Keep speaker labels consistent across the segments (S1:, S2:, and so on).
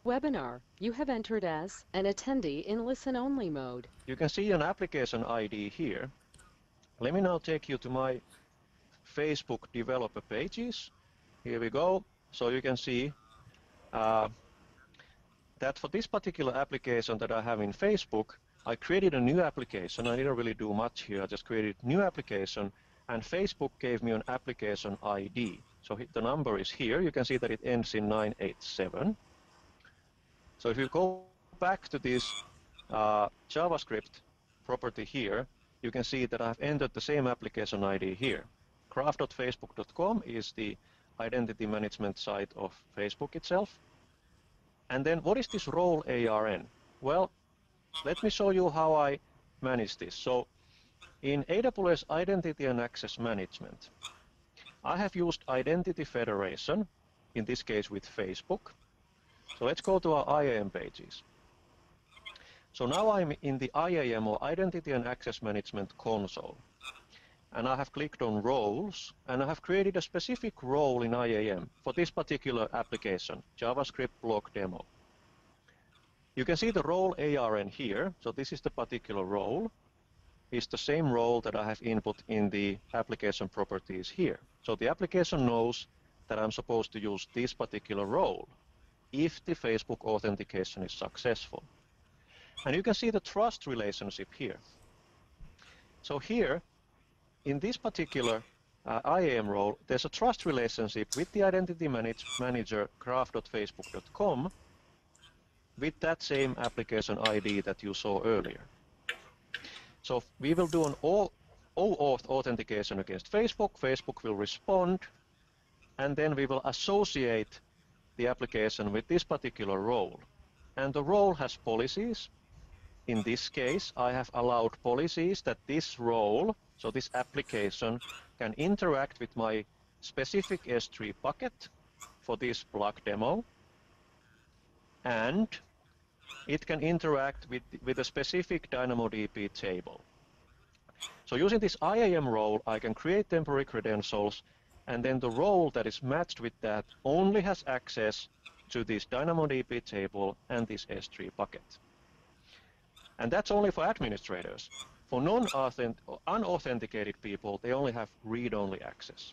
S1: Webinar. You have entered as an attendee in listen-only mode.
S2: You can see an application ID here. Let me now take you to my Facebook developer pages. Here we go. So you can see that for this particular application that I have in Facebook, I created a new application. I didn't really do much here. I just created a new application, and Facebook gave me an application ID. So the number is here. You can see that it ends in 987. So if you go back to this JavaScript property here, you can see that I've entered the same application ID here. Graph.facebook.com is the identity management site of Facebook itself. And then what is this role ARN? Well, let me show you how I manage this. So in AWS Identity and Access Management, I have used Identity Federation, in this case with Facebook. So let's go to our IAM pages. So now I'm in the IAM, or Identity and Access Management console. And I have clicked on roles, and I have created a specific role in IAM for this particular application, JavaScript block demo. You can see the role ARN here. So this is the particular role. It's the same role that I have input in the application properties here. So the application knows that I'm supposed to use this particular role if the Facebook authentication is successful. And you can see the trust relationship here. So here, in this particular IAM role, there's a trust relationship with the identity manager graph.facebook.com with that same application ID that you saw earlier. So we will do an OAuth authentication against Facebook. Facebook will respond, and then we will associate the application with this particular role. And the role has policies. In this case, I have allowed policies that this role, so this application, can interact with my specific S3 bucket for this block demo, and it can interact with a specific DynamoDB table. So using this IAM role, I can create temporary credentials, and then the role that is matched with that only has access to this DynamoDB table and this S3 bucket. And that's only for administrators. For unauthenticated people, they only have read-only access.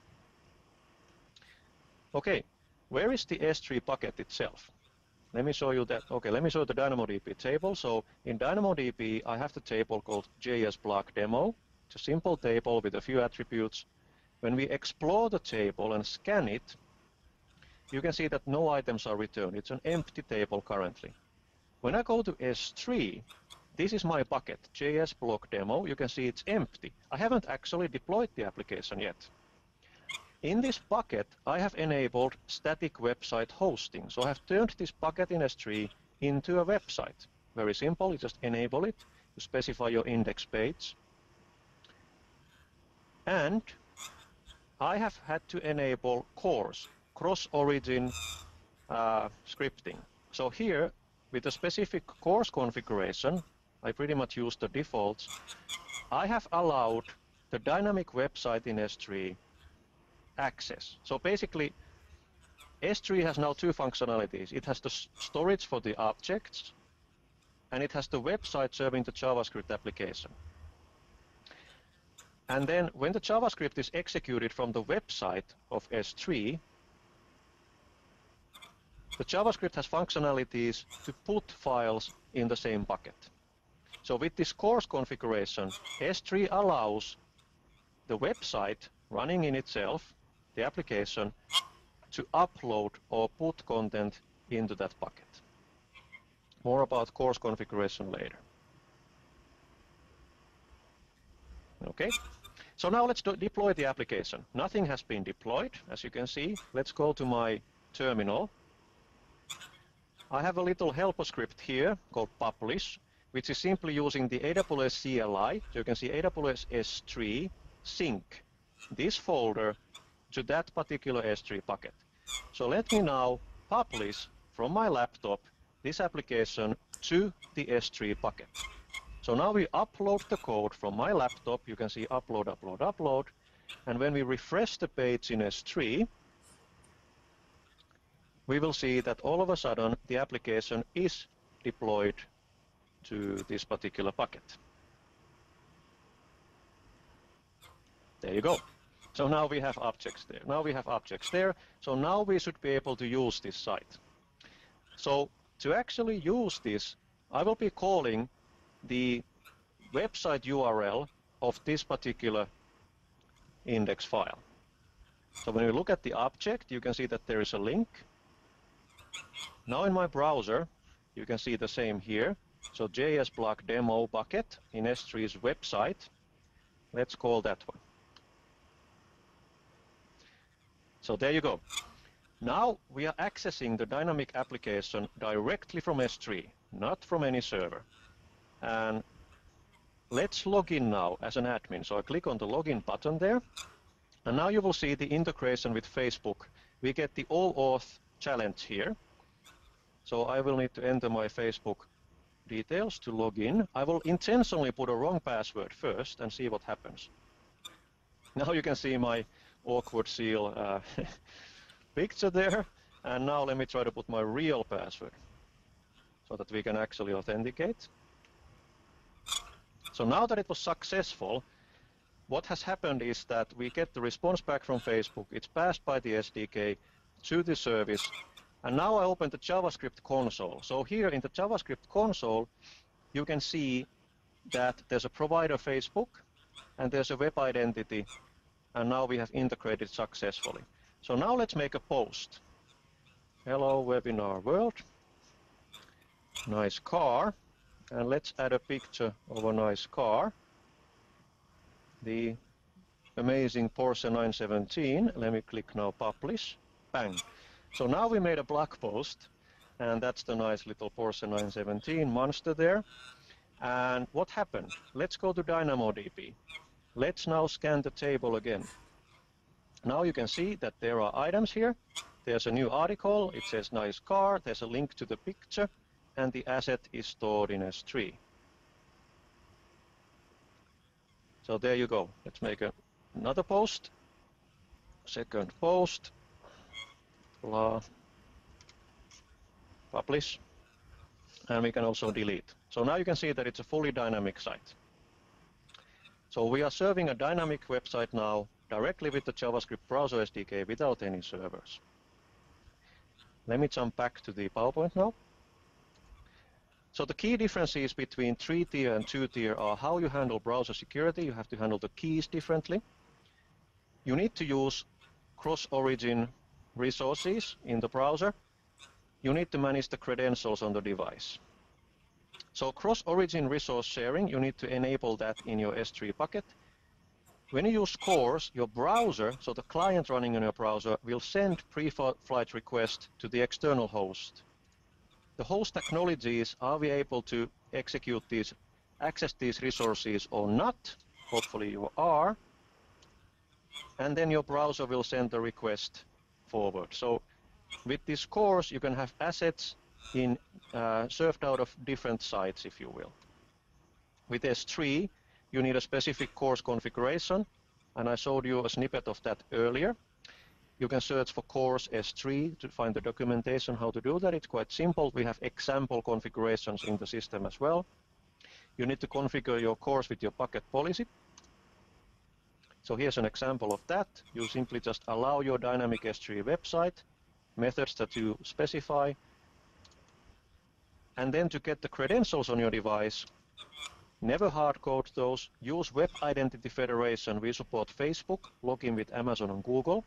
S2: Okay, where is the S3 bucket itself? Let me show you that. Okay, let me show the DynamoDB table. So in DynamoDB, I have the table called JS block demo. It's a simple table with a few attributes. When we explore the table and scan it, you can see that no items are returned. It's an empty table currently. When I go to S3, this is my bucket, JS block demo. You can see it's empty. I haven't actually deployed the application yet. In this bucket, I have enabled static website hosting. So I have turned this bucket in S3 into a website. Very simple. You just enable it. You specify your index page. And I have had to enable CORS, cross-origin scripting. So here, with a specific CORS configuration, I pretty much use the defaults. I have allowed the dynamic website in S3 access. So basically, S3 has now two functionalities. It has the storage for the objects, and it has the website serving the JavaScript application. And then when the JavaScript is executed from the website of S3, the JavaScript has functionalities to put files in the same bucket. So with this CORS configuration, S3 allows the website running in itself, the application, to upload or put content into that bucket. More about CORS configuration later. Okay, so now let's deploy the application. Nothing has been deployed, as you can see. Let's go to my terminal. I have a little helper script here called publish, which is simply using the AWS CLI. So you can see AWS S3 sync this folder to that particular S3 bucket. So let me now publish from my laptop this application to the S3 bucket. So now we upload the code from my laptop. You can see upload, upload, upload. And when we refresh the page in S3, we will see that all of a sudden the application is deployed to this particular bucket. There you go. So now we have objects there. Now we have objects there. So now we should be able to use this site. So to actually use this, I will be calling the website URL of this particular index file. So when you look at the object, you can see that there is a link. Now in my browser, you can see the same here. So JS-block demo bucket in S3's website. Let's call that one. So there you go. Now we are accessing the dynamic application directly from S3, not from any server. And let's log in now as an admin. So I click on the login button there. And now you will see the integration with Facebook. We get the OAuth challenge here. So I will need to enter my Facebook details to log in. I will intentionally put a wrong password first and see what happens. Now you can see my awkward seal picture there. And now let me try to put my real password so that we can actually authenticate. So now that it was successful, what has happened is that we get the response back from Facebook. It's passed by the SDK to the service. And now I open the JavaScript console. So here in the JavaScript console, you can see that there's a provider Facebook and there's a web identity. And now we have integrated successfully. So now let's make a post. Hello webinar world. Nice car. And let's add a picture of a nice car. The amazing Porsche 917. Let me click now publish. Bang. So now we made a blog post, and that's the nice little Porsche 917 monster there. And what happened? Let's go to DynamoDB. Let's now scan the table again. Now you can see that there are items here. There's a new article. It says nice car. There's a link to the picture, and the asset is stored in S3. So there you go. Let's make another post. Second post. Blah. Publish. And we can also delete. So now you can see that it's a fully dynamic site. So we are serving a dynamic website now directly with the JavaScript browser SDK without any servers. Let me jump back to the PowerPoint now. So the key differences between 3-tier and 2-tier are how you handle browser security. You have to handle the keys differently. You need to use cross-origin resources in the browser. You need to manage the credentials on the device. So cross-origin resource sharing, you need to enable that in your S3 bucket. When you use CORS, your browser, so the client running in your browser, will send pre-flight request to the external host. The host acknowledges, are we able to execute these, access these resources or not? Hopefully you are. And then your browser will send the request forward. So with this CORS, you can have assets in served out of different sites, if you will. With S3, you need a specific CORS configuration, and I showed you a snippet of that earlier. You can search for CORS S3 to find the documentation how to do that. It's quite simple. We have example configurations in the system as well. You need to configure your CORS with your bucket policy. So here's an example of that. You simply just allow your dynamic S3 website, methods that you specify, and then to get the credentials on your device, never hard code those. Use Web Identity Federation. We support Facebook, login with Amazon and Google.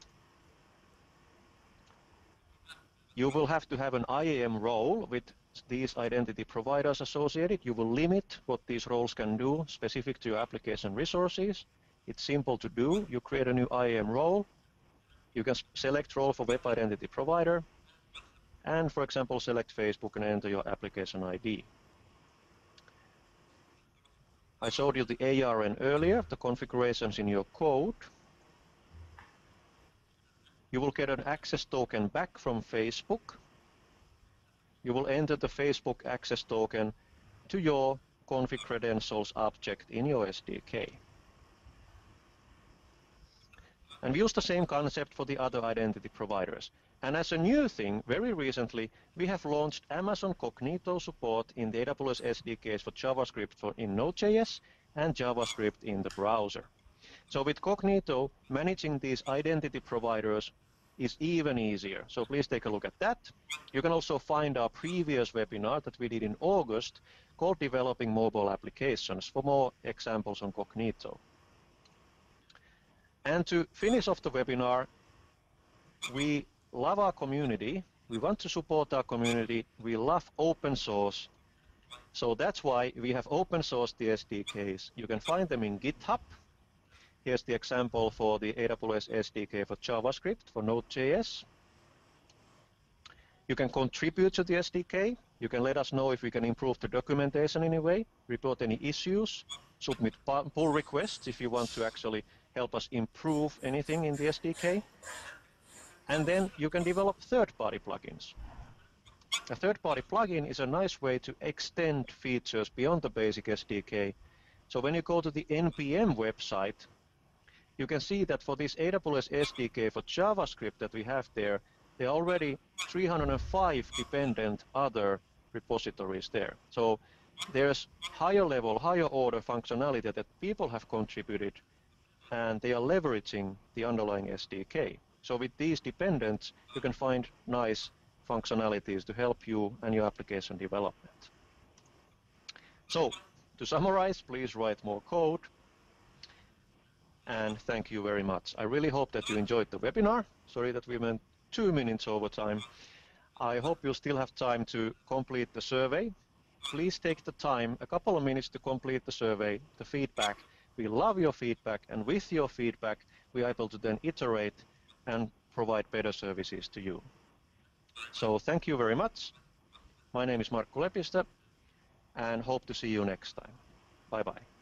S2: You will have to have an IAM role with these identity providers associated. You will limit what these roles can do specific to your application resources. It's simple to do. You create a new IAM role. You can select role for Web Identity Provider. And, for example, select Facebook and enter your application ID. I showed you the ARN earlier, the configurations in your code. You will get an access token back from Facebook. You will enter the Facebook access token to your config credentials object in your SDK. And we use the same concept for the other identity providers. And as a new thing, very recently, we have launched Amazon Cognito support in the AWS SDKs for JavaScript in Node.js and JavaScript in the browser. So with Cognito, managing these identity providers is even easier. So please take a look at that. You can also find our previous webinar that we did in August called Developing Mobile Applications for more examples on Cognito. And to finish off the webinar, we love our community. We want to support our community. We love open source. So that's why we have open sourced the SDKs. You can find them in GitHub. Here's the example for the AWS SDK for JavaScript for Node.js. You can contribute to the SDK. You can let us know if we can improve the documentation in any way, report any issues, submit pull requests if you want to actually help us improve anything in the SDK. And then you can develop third-party plugins. A third-party plugin is a nice way to extend features beyond the basic SDK. So when you go to the NPM website, you can see that for this AWS SDK for JavaScript that we have there, there are already 305 dependent other repositories there. So there's higher level, higher order functionality that people have contributed, and they are leveraging the underlying SDK. So with these dependents, you can find nice functionalities to help you and your application development. So to summarize, please write more code. And thank you very much. I really hope that you enjoyed the webinar. Sorry that we went 2 minutes over time. I hope you still have time to complete the survey. Please take the time, a couple of minutes to complete the survey, the feedback. We love your feedback, and with your feedback, we are able to then iterate and provide better services to you. So thank you very much. My name is Markku Lepistö, and hope to see you next time. Bye-bye.